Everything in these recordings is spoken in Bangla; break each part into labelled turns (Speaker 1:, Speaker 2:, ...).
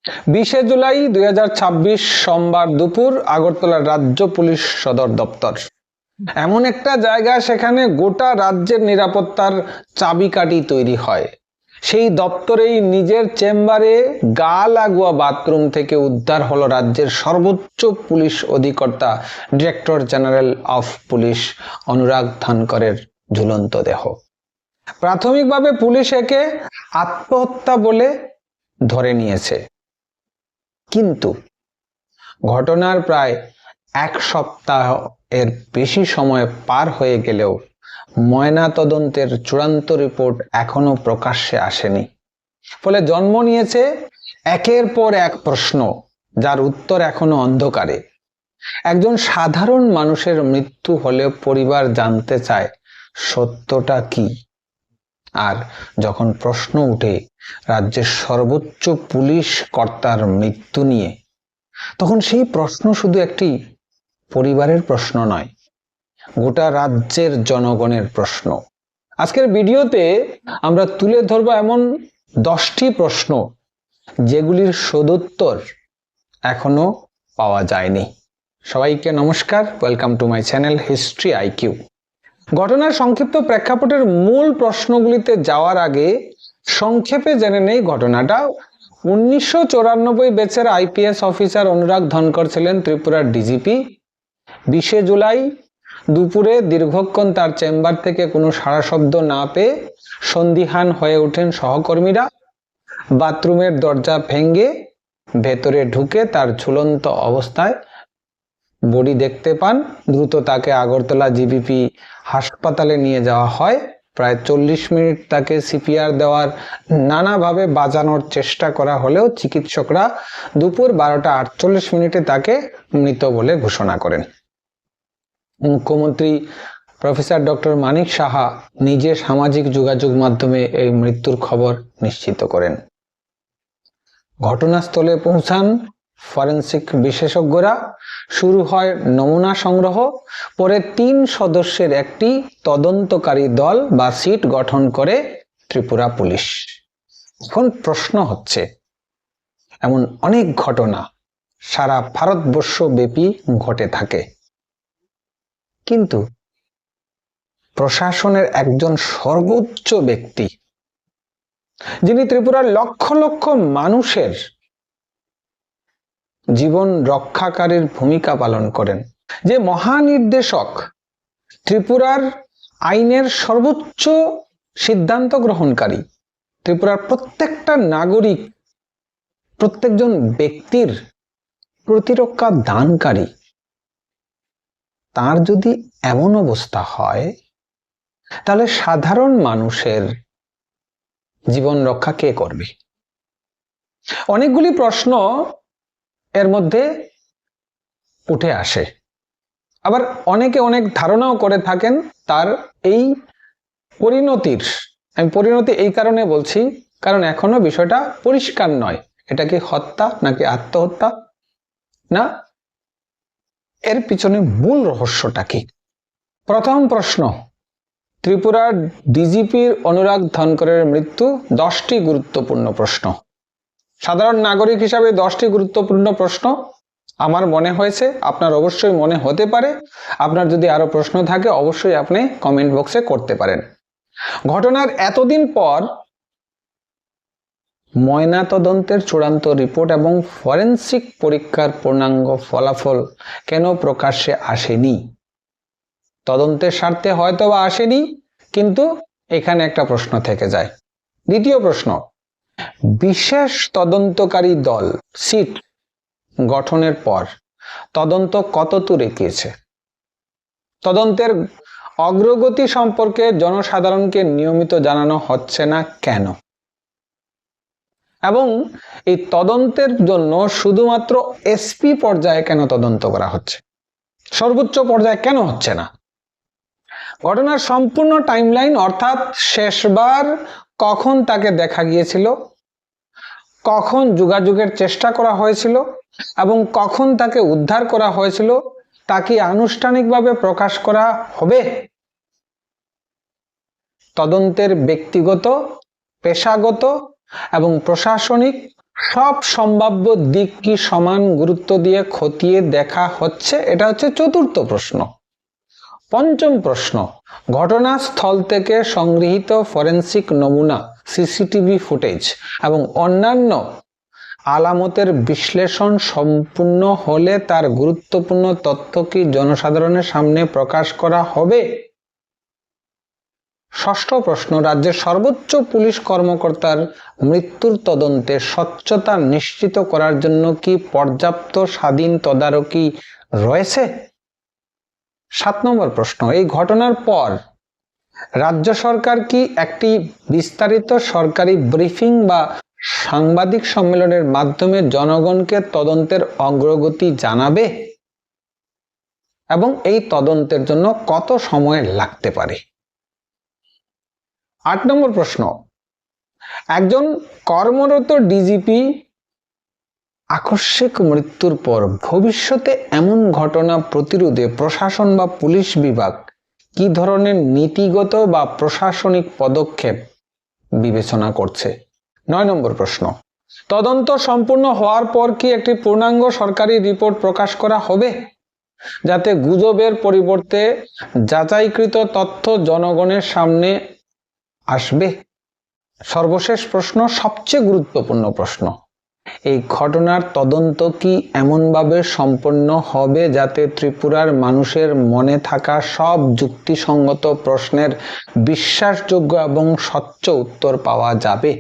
Speaker 1: 20 জুলাই 2026 সোমবার দুপুর আগরতলার রাজ্য পুলিশ সদর দপ্তর। এমন একটা জায়গা সেখানে গোটা রাজ্যের নিরাপত্তার চাবিকাঠি তৈরি হয়। সেই দপ্তরেই নিজের চেম্বারে গা লাগোয়া বাথরুম থেকে উদ্ধার হলো রাজ্যের সর্বোচ্চ পুলিশ অধিকর্তা ডিরেক্টর জেনারেল অফ পুলিশ অনুরাগ ধানকরের ঝুলন্ত দেহ। প্রাথমিকভাবে পুলিশ একে আত্মহত্যা বলে ধরে নিয়েছে, কিন্তু ঘটনার প্রায় এক সপ্তাহ এর বেশি সময় পার হয়ে গেলেও ময়নাতদন্তের চূড়ান্ত রিপোর্ট এখনো প্রকাশ্যে আসেনি। ফলে জন্ম নিয়েছে একের পর এক প্রশ্ন, যার উত্তর এখনো অন্ধকারে। একজন সাধারণ মানুষের মৃত্যু হলে পরিবার জানতে চায় সত্যটা কি, আর যখন প্রশ্ন উঠে রাজ্যের সর্বোচ্চ পুলিশ কর্তার মৃত্যু নিয়ে, তখন সেই প্রশ্ন শুধু একটি পরিবারের প্রশ্ন নয়, গোটা রাজ্যের জনগণের প্রশ্ন। আজকের ভিডিওতে আমরা তুলে ধরব এমন 10টি প্রশ্ন যেগুলির সদুত্তর এখনো পাওয়া যায়নি। সবাইকে নমস্কার, welcome to my channel history IQ. ঘটনার সংক্ষিপ্ত প্রেক্ষাপটের মূল প্রশ্নগুলিতে যাওয়ার আগে সংক্ষেপে জেনে নেই ঘটনাটা। 1994 ব্যাচের আইপিএস অফিসার অনুরাগ ধনকর ছিলেন ত্রিপুরার ডিজিপি। 20 জুলাই দুপুরে দীর্ঘক্ষণ তার চেম্বার থেকে কোনো সাড়া শব্দ না পেয়ে সন্দিহান হয়ে ওঠেন সহকর্মীরা। বাথরুমের দরজা ভেঙে ভেতরে ঢুকে তার ঝুলন্ত অবস্থায় বডি দেখতে পান। দ্রুত তাকে আগরতলা জিবিপি হাসপাতালে নিয়ে যাওয়া হয়। প্রায় 40 মিনিট তাকে সিপিআর দেওয়ার নানাভাবে বাঁচানোর চেষ্টা করা হলেও চিকিৎসকরা দুপুর 12:48 তাকে মৃত বলে ঘোষণা করেন। মুখ্যমন্ত্রী প্রফেসর ডক্টর মানিক সাহা নিজে সামাজিক যোগাযোগ মাধ্যমে এই মৃত্যুর খবর নিশ্চিত করেন। ঘটনাস্থলে পৌঁছান ফরেনসিক বিশেষজ্ঞরা। শুরু হয় নমুনা সংগ্রহ। পরে 3 সদস্যের একটি তদন্তকারী দল বা সিট গঠন করে ত্রিপুরা পুলিশ। এখন প্রশ্ন হচ্ছে, এমন অনেক ঘটনা সারা ভারতবর্ষ ব্যাপী ঘটে থাকে, কিন্তু প্রশাসনের একজন সর্বোচ্চ ব্যক্তি, যিনি ত্রিপুরার লক্ষ লক্ষ মানুষের জীবন রক্ষাকারীর ভূমিকা পালন করেন, যে মহানির্দেশক ত্রিপুরার আইনের সর্বোচ্চ সিদ্ধান্ত গ্রহণকারী, ত্রিপুরার প্রত্যেকটা নাগরিক, প্রত্যেকজন ব্যক্তির প্রতিরক্ষা দানকারী, তার যদি এমন অবস্থা হয়, তাহলে সাধারণ মানুষের জীবন রক্ষা কে করবে? অনেকগুলি প্রশ্ন এর মধ্যে উঠে আসে। আবার অনেকে অনেক ধারণাও করে থাকেন তার এই পরিণতির। আমি পরিণতি এই কারণে বলছি, কারণ এখনো বিষয়টা পরিষ্কার নয়, এটা কি হত্যা নাকি আত্মহত্যা, না এর পিছনে মূল রহস্যটা কি। প্রথম প্রশ্ন, ত্রিপুরার ডিজিপির অনুরাগ ধনকরের মৃত্যু। 10টি গুরুত্বপূর্ণ প্রশ্ন। সাধারণ নাগরিক হিসাবে 10টি গুরুত্বপূর্ণ প্রশ্ন আমার মনে হয়েছে, আপনার অবশ্যই মনে হতে পারে। আপনার যদি আরো প্রশ্ন থাকে অবশ্যই আপনি কমেন্ট বক্সে করতে পারেন। ঘটনার এতদিন পর ময়নাতদন্তের চূড়ান্ত রিপোর্ট এবং ফরেনসিক পরীক্ষার পূর্ণাঙ্গ ফলাফল কেন প্রকাশ্যে আসেনি? তদন্তের স্বার্থে হয়তো বা আসেনি, কিন্তু এখানে একটা প্রশ্ন থেকে যায়। দ্বিতীয় প্রশ্ন, বিশেষ তদন্তকারী দল সিট গঠনের পর তদন্ত কত দূর এগিয়েছে? তদন্তের অগ্রগতি সম্পর্কে জনসাধারণকে নিয়মিত জানানো হচ্ছে না কেন? এবং এই তদন্তের জন্য শুধুমাত্র এসপি পর্যায়ে কেন তদন্ত করা হচ্ছে, সর্বোচ্চ পর্যায়ে কেন হচ্ছে না? ঘটনার সম্পূর্ণ টাইমলাইন, অর্থাৎ শেষবার কখন তাকে দেখা গিয়েছিল, কখন যোগাযোগের চেষ্টা করা হয়েছিল এবং কখন তাকে উদ্ধার করা হয়েছিল, তা কি আনুষ্ঠানিকভাবে প্রকাশ করা হবে? তদন্তের ব্যক্তিগত, পেশাগত এবং প্রশাসনিক সব সম্ভাব্য দিক কি সমান গুরুত্ব দিয়ে খতিয়ে দেখা হচ্ছে? এটা হচ্ছে চতুর্থ প্রশ্ন। পঞ্চম প্রশ্ন, ঘটনাস্থল থেকে সংগৃহীত ফরেনসিক নমুনা, সিসিটিভি ফুটেজ এবং অন্যান্য আলামতের বিশ্লেষণ সম্পূর্ণ হলে তার গুরুত্বপূর্ণ তথ্য কি জনসাধারণের সামনে প্রকাশ করা হবে? ষষ্ঠ প্রশ্ন, রাজ্যের সর্বোচ্চ পুলিশ কর্মকর্তার মৃত্যুর তদন্তে স্বচ্ছতা নিশ্চিত করার জন্য কি পর্যাপ্ত স্বাধীন তদারকি রয়েছে? 7 নম্বর প্রশ্ন, এই ঘটনার পর রাজ্য সরকার কি একটি বিস্তারিত সরকারি ব্রিফিং বা সাংবাদিক সম্মেলনের মাধ্যমে জনগণকে তদন্তের অগ্রগতি জানাবে এবং এই তদন্তের জন্য কত সময় লাগতে পারে? 8 নম্বর প্রশ্ন, একজন কর্মরত ডিজিপি আকস্মিক মৃত্যুর পর ভবিষ্যতে এমন ঘটনা প্রতিরোধে প্রশাসন বা পুলিশ বিভাগ কি ধরনের নীতিগত বা প্রশাসনিক পদক্ষেপ বিবেচনা করছে? 9 নম্বর প্রশ্ন, তদন্ত সম্পূর্ণ হওয়ার পর কি একটি পূর্ণাঙ্গ সরকারি রিপোর্ট প্রকাশ করা হবে যাতে গুজবের পরিবর্তে যাচাইকৃত তথ্য জনগণের সামনে আসবে? সর্বশেষ প্রশ্ন, সবচেয়ে গুরুত্বপূর্ণ প্রশ্ন, এই ঘটনার তদন্ত কি এমনভাবে সম্পন্ন হবে যাতে ত্রিপুরার মানুষের মনে থাকা সব যুক্তিসঙ্গত প্রশ্নের বিশ্বাসযোগ্য এবং স্বচ্ছ উত্তর পাওয়া যাবে,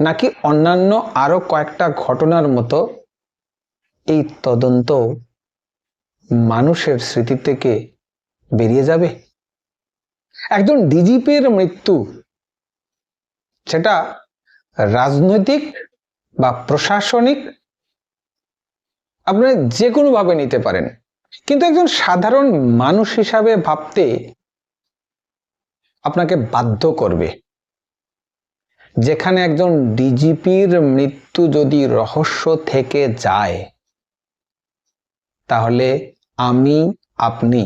Speaker 1: নাকি অন্যান্য আরো কয়েকটা ঘটনার মতো এই তদন্ত মানুষের স্মৃতি থেকে বেরিয়ে যাবে? একজন ডিজিপির মৃত্যু, সেটা রাজনৈতিক বা প্রশাসনিক, আপনারা যে কোনো ভাবে নিতে পারেন, কিন্তু একজন সাধারণ মানুষ হিসাবে ভাবতে আপনাকে বাধ্য করবে। যেখানে একজন ডিজিপির মৃত্যু যদি রহস্য থেকে যায়, তাহলে আমি, আপনি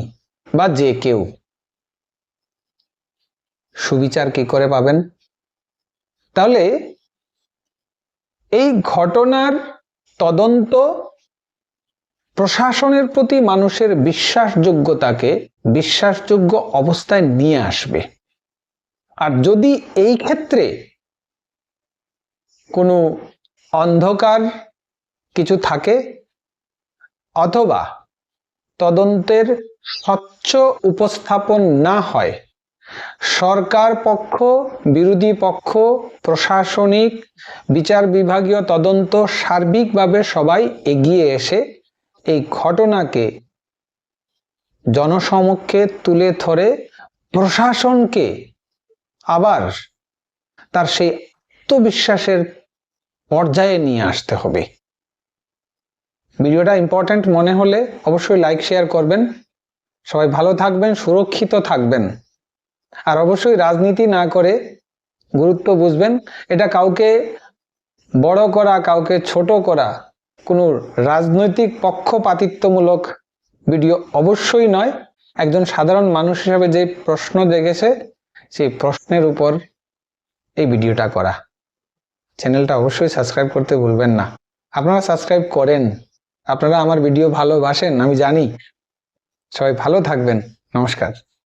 Speaker 1: বা যে কেউ সুবিচার কি করে পাবেন? তাহলে এই ঘটনার তদন্ত প্রশাসনের প্রতি মানুষের বিশ্বাসযোগ্যতাকে বিশ্বাসযোগ্য অবস্থায় নিয়ে আসবে। আর যদি এই ক্ষেত্রে কোনো অন্ধকার কিছু থাকে অথবা তদন্তের স্বচ্ছ উপস্থাপন না হয়, সরকার পক্ষ, বিরোধী পক্ষ, প্রশাসনিক, বিচার বিভাগীয় তদন্ত সার্বিকভাবে সবাই এগিয়ে এসে এই ঘটনাকে জনসমক্ষে তুলে ধরে প্রশাসনকে আবার তার সেই আত্মবিশ্বাসের পর্যায়ে নিয়ে আসতে হবে। ভিডিওটা ইম্পর্ট্যান্ট মনে হলে অবশ্যই লাইক শেয়ার করবেন। সবাই ভালো থাকবেন, সুরক্ষিত থাকবেন। আর অবশ্যই রাজনীতি না করে গুরুত্ব বুঝবেন। এটা কাউকে বড় করা, কাউকে ছোট করা, কোনো রাজনৈতিক পক্ষপাতিত্বমূলক ভিডিও অবশ্যই নয়। একজন সাধারণ মানুষ হিসাবে যে প্রশ্ন জেগেছে, সেই প্রশ্নের উপর এই ভিডিওটা করা। চ্যানেলটা অবশ্যই সাবস্ক্রাইব করতে ভুলবেন না। আপনারা সাবস্ক্রাইব করেন, আপনারা আমার ভিডিও ভালোবাসেন, আমি জানি। সবাই ভালো থাকবেন। নমস্কার।